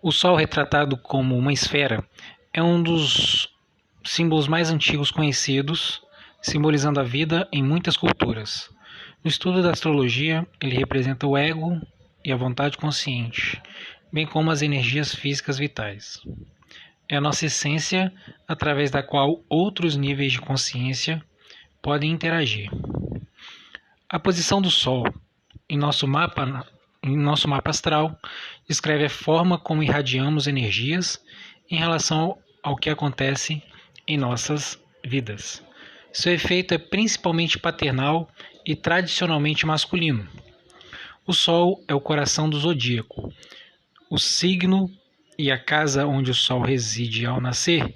O Sol, retratado como uma esfera, é um dos símbolos mais antigos conhecidos, simbolizando a vida em muitas culturas. No estudo da astrologia, ele representa o ego e a vontade consciente, bem como as energias físicas vitais. É a nossa essência, através da qual outros níveis de consciência podem interagir. A posição do Sol em nosso mapa astral descreve a forma como irradiamos energias em relação ao que acontece em nossas vidas. Seu efeito é principalmente paternal e tradicionalmente masculino. O Sol é o coração do zodíaco. O signo e a casa onde o Sol reside ao nascer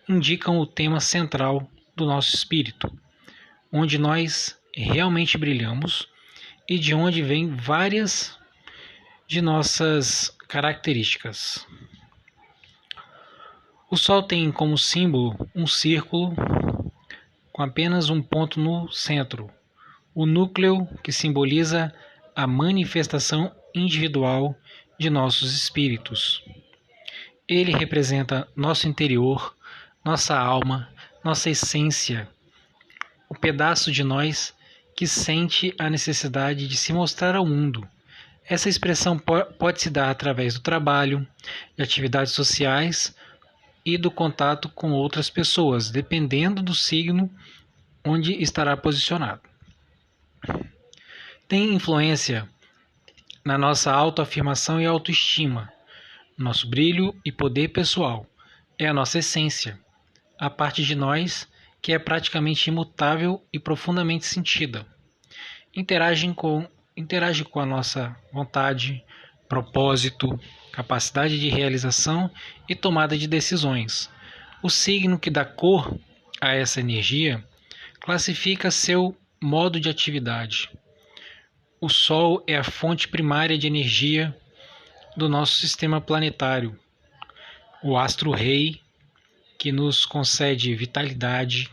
indicam o tema central do nosso espírito, onde nós realmente brilhamos e de onde vêm várias de nossas características. O Sol tem como símbolo um círculo com apenas um ponto no centro, o núcleo, que simboliza a manifestação individual de nossos espíritos. Ele representa nosso interior, nossa alma, nossa essência, o pedaço de nós que sente a necessidade de se mostrar ao mundo. Essa expressão pode se dar através do trabalho, de atividades sociais e do contato com outras pessoas, dependendo do signo onde estará posicionado. Tem influência na nossa autoafirmação e autoestima, nosso brilho e poder pessoal. É a nossa essência, a parte de nós que é praticamente imutável e profundamente sentida. Interage com a nossa vontade, propósito, capacidade de realização e tomada de decisões. O signo que dá cor a essa energia classifica seu modo de atividade. O Sol é a fonte primária de energia do nosso sistema planetário, o astro-rei, que nos concede vitalidade,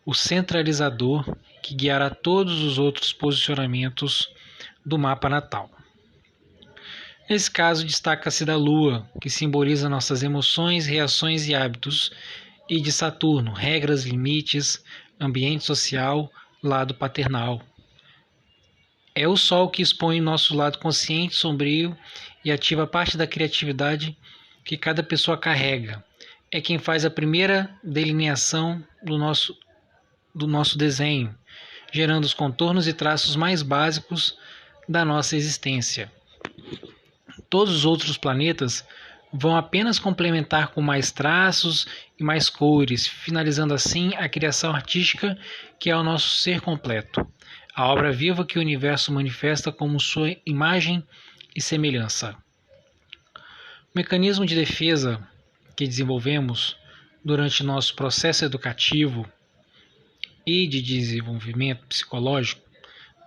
o centralizador, que guiará todos os outros posicionamentos do mapa natal. Nesse caso, destaca-se da Lua, que simboliza nossas emoções, reações e hábitos, e de Saturno, regras, limites, ambiente social, lado paternal. É o Sol que expõe nosso lado consciente, sombrio e ativa parte da criatividade que cada pessoa carrega. É quem faz a primeira delineação do nosso desenho, gerando os contornos e traços mais básicos da nossa existência. Todos os outros planetas vão apenas complementar com mais traços e mais cores, finalizando assim a criação artística que é o nosso ser completo, a obra viva que o universo manifesta como sua imagem e semelhança. O mecanismo de defesa que desenvolvemos durante nosso processo educativo e de desenvolvimento psicológico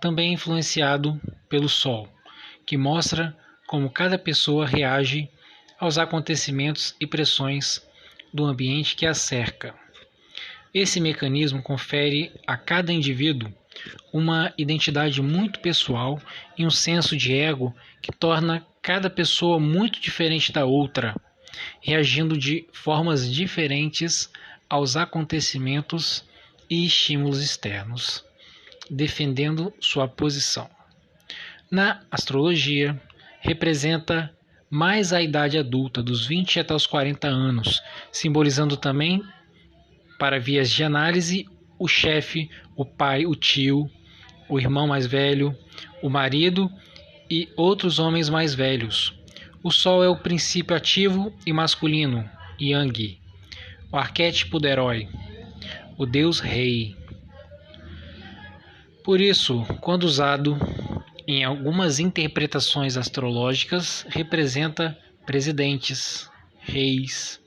também é influenciado pelo Sol, que mostra como cada pessoa reage aos acontecimentos e pressões do ambiente que a cerca. Esse mecanismo confere a cada indivíduo uma identidade muito pessoal e um senso de ego que torna cada pessoa muito diferente da outra, reagindo de formas diferentes aos acontecimentos e estímulos externos, defendendo sua posição. Na astrologia, representa mais a idade adulta, dos 20 até os 40 anos, simbolizando também, para vias de análise, o chefe, o pai, o tio, o irmão mais velho, o marido e outros homens mais velhos. O Sol é o princípio ativo e masculino, Yang, o arquétipo do herói, o Deus Rei. Por isso, quando usado em algumas interpretações astrológicas, representa presidentes, reis,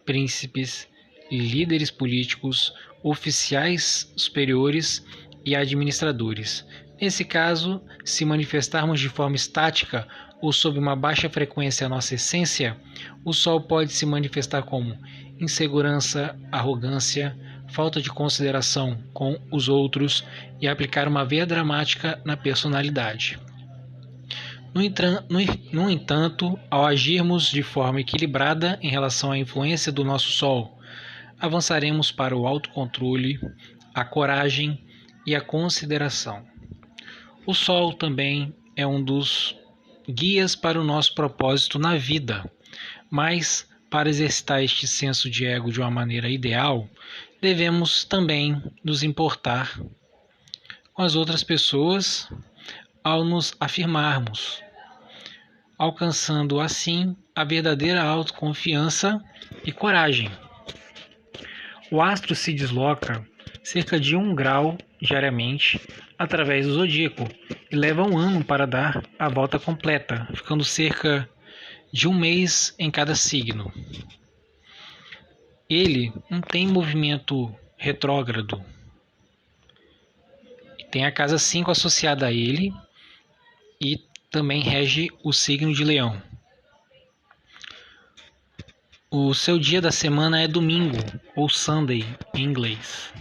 príncipes, líderes políticos, oficiais superiores e administradores. Nesse caso, se manifestarmos de forma estática ou sob uma baixa frequência a nossa essência, o Sol pode se manifestar como insegurança, arrogância, falta de consideração com os outros e aplicar uma veia dramática na personalidade. No entanto, ao agirmos de forma equilibrada em relação à influência do nosso Sol, avançaremos para o autocontrole, a coragem e a consideração. O Sol também é um dos guias para o nosso propósito na vida, mas para exercitar este senso de ego de uma maneira ideal, devemos também nos importar com as outras pessoas ao nos afirmarmos, alcançando assim a verdadeira autoconfiança e coragem. O astro se desloca cerca de 1 grau diariamente através do zodíaco e leva 1 ano para dar a volta completa, ficando cerca de 1 mês em cada signo. Ele não tem movimento retrógrado. Tem a casa 5 associada a ele e também rege o signo de Leão. O seu dia da semana é domingo, ou Sunday em inglês.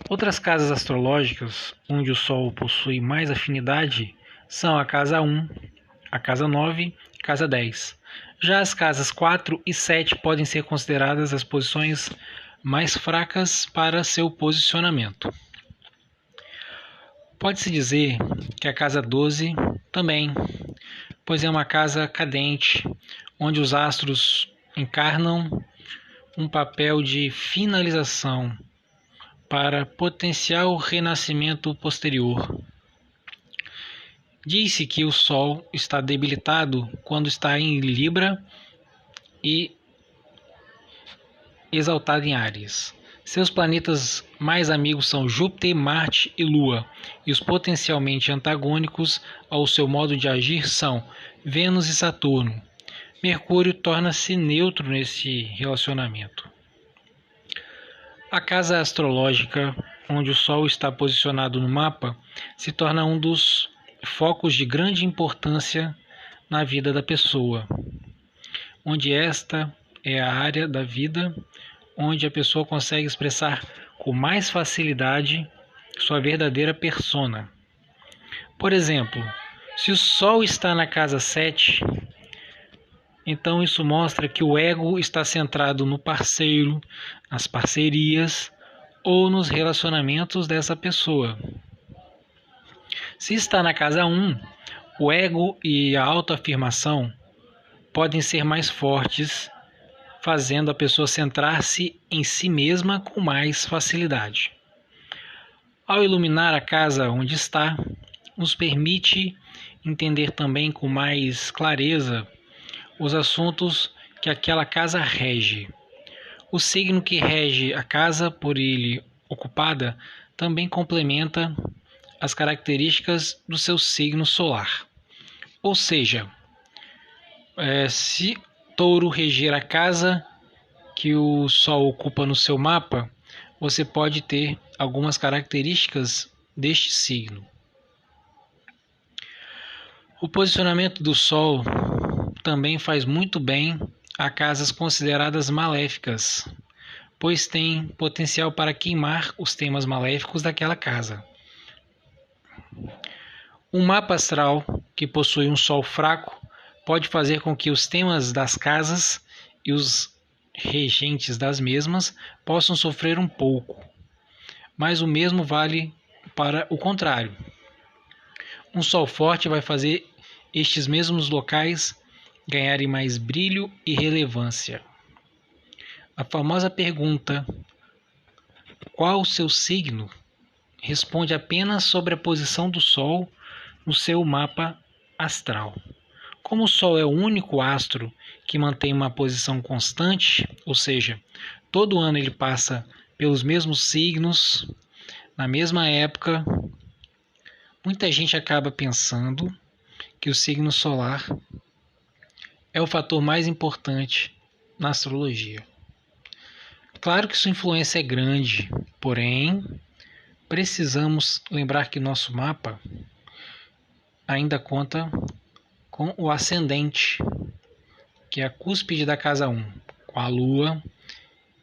Outras casas astrológicas, onde o Sol possui mais afinidade, são a casa 1, a casa 9 e a casa 10. Já as casas 4 e 7 podem ser consideradas as posições mais fracas para seu posicionamento. Pode-se dizer que a casa 12 também, pois é uma casa cadente, onde os astros encarnam um papel de finalização para potencial renascimento posterior. Diz-se que o Sol está debilitado quando está em Libra e exaltado em Áries. Seus planetas mais amigos são Júpiter, Marte e Lua, e os potencialmente antagônicos ao seu modo de agir são Vênus e Saturno. Mercúrio torna-se neutro nesse relacionamento. A casa astrológica, onde o Sol está posicionado no mapa, se torna um dos focos de grande importância na vida da pessoa, onde esta é a área da vida onde a pessoa consegue expressar com mais facilidade sua verdadeira persona. Por exemplo, se o Sol está na casa 7, então isso mostra que o ego está centrado no parceiro, nas parcerias ou nos relacionamentos dessa pessoa. Se está na casa 1, o ego e a autoafirmação podem ser mais fortes, fazendo a pessoa centrar-se em si mesma com mais facilidade. Ao iluminar a casa onde está, nos permite entender também com mais clareza os assuntos que aquela casa rege. O signo que rege a casa por ele ocupada também complementa as características do seu signo solar. Ou seja, se Touro reger a casa que o Sol ocupa no seu mapa, você pode ter algumas características deste signo. O posicionamento do Sol também faz muito bem a casas consideradas maléficas, pois tem potencial para queimar os temas maléficos daquela casa. Um mapa astral que possui um Sol fraco pode fazer com que os temas das casas e os regentes das mesmas possam sofrer um pouco, mas o mesmo vale para o contrário. Um Sol forte vai fazer estes mesmos locais ganharem mais brilho e relevância. A famosa pergunta, qual o seu signo, responde apenas sobre a posição do Sol no seu mapa astral. Como o Sol é o único astro que mantém uma posição constante, ou seja, todo ano ele passa pelos mesmos signos, na mesma época, muita gente acaba pensando que o signo solar é o fator mais importante na astrologia. Claro que sua influência é grande, porém, precisamos lembrar que nosso mapa ainda conta com o ascendente, que é a cúspide da casa 1, com a Lua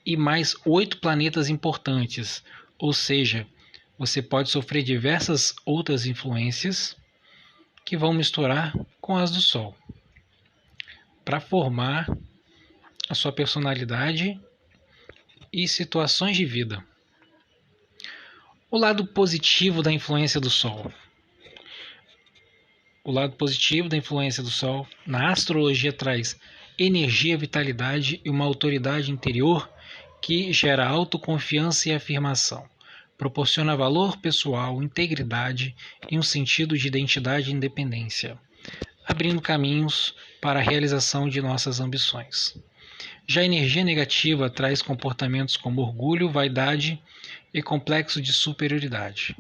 e mais 8 planetas importantes, ou seja, você pode sofrer diversas outras influências que vão misturar com as do Sol, para formar a sua personalidade e situações de vida. O lado positivo da influência do Sol. O lado positivo da influência do Sol na astrologia traz energia, vitalidade e uma autoridade interior que gera autoconfiança e afirmação. Proporciona valor pessoal, integridade e um sentido de identidade e independência, abrindo caminhos para a realização de nossas ambições. Já a energia negativa traz comportamentos como orgulho, vaidade e complexo de superioridade.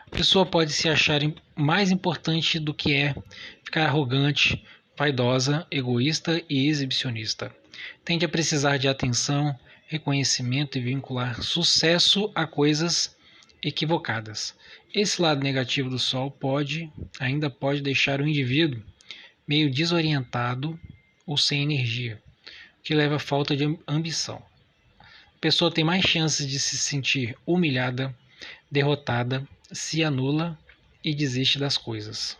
A pessoa pode se achar mais importante do que é, ficar arrogante, vaidosa, egoísta e exibicionista. Tende a precisar de atenção, reconhecimento e vincular sucesso a coisas equivocadas. Esse lado negativo do Sol ainda pode deixar o indivíduo meio desorientado ou sem energia, que leva à falta de ambição. A pessoa tem mais chances de se sentir humilhada, derrotada, se anula e desiste das coisas.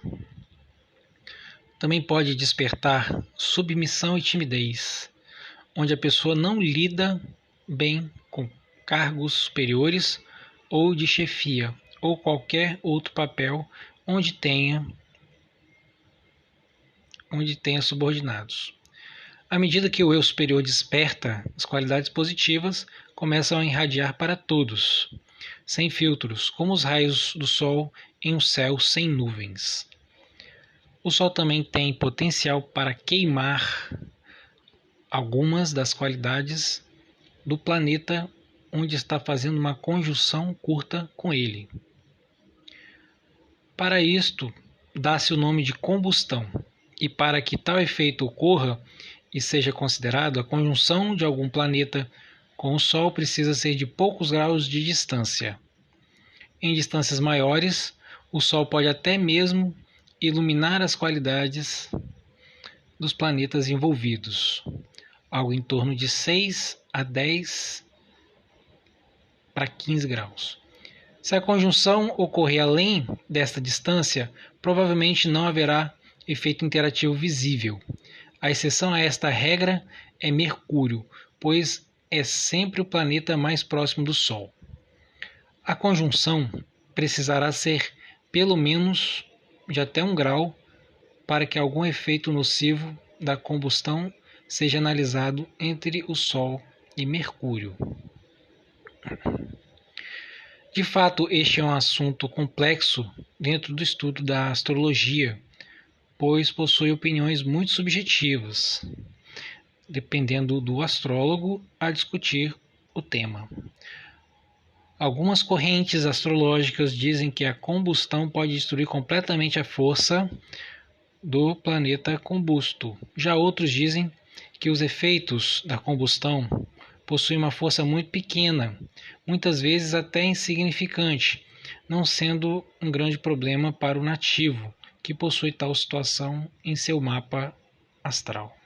Também pode despertar submissão e timidez, onde a pessoa não lida bem com cargos superiores ou de chefia, ou qualquer outro papel onde tenha subordinados. À medida que o eu superior desperta, as qualidades positivas começam a irradiar para todos, sem filtros, como os raios do Sol em um céu sem nuvens. O Sol também tem potencial para queimar algumas das qualidades do planeta onde está fazendo uma conjunção curta com ele. Para isto, dá-se o nome de combustão, e para que tal efeito ocorra e seja considerado, a conjunção de algum planeta com o Sol precisa ser de poucos graus de distância. Em distâncias maiores, o Sol pode até mesmo iluminar as qualidades dos planetas envolvidos, algo em torno de 6 a 10 para 15 graus. Se a conjunção ocorrer além desta distância, provavelmente não haverá efeito interativo visível. A exceção a esta regra é Mercúrio, pois é sempre o planeta mais próximo do Sol. A conjunção precisará ser pelo menos de até 1 grau para que algum efeito nocivo da combustão seja analisado entre o Sol e Mercúrio. De fato, este é um assunto complexo dentro do estudo da astrologia, pois possui opiniões muito subjetivas, dependendo do astrólogo a discutir o tema. Algumas correntes astrológicas dizem que a combustão pode destruir completamente a força do planeta combusto. Já outros dizem que os efeitos da combustão possuem uma força muito pequena, muitas vezes até insignificante, não sendo um grande problema para o nativo, que possui tal situação em seu mapa astral.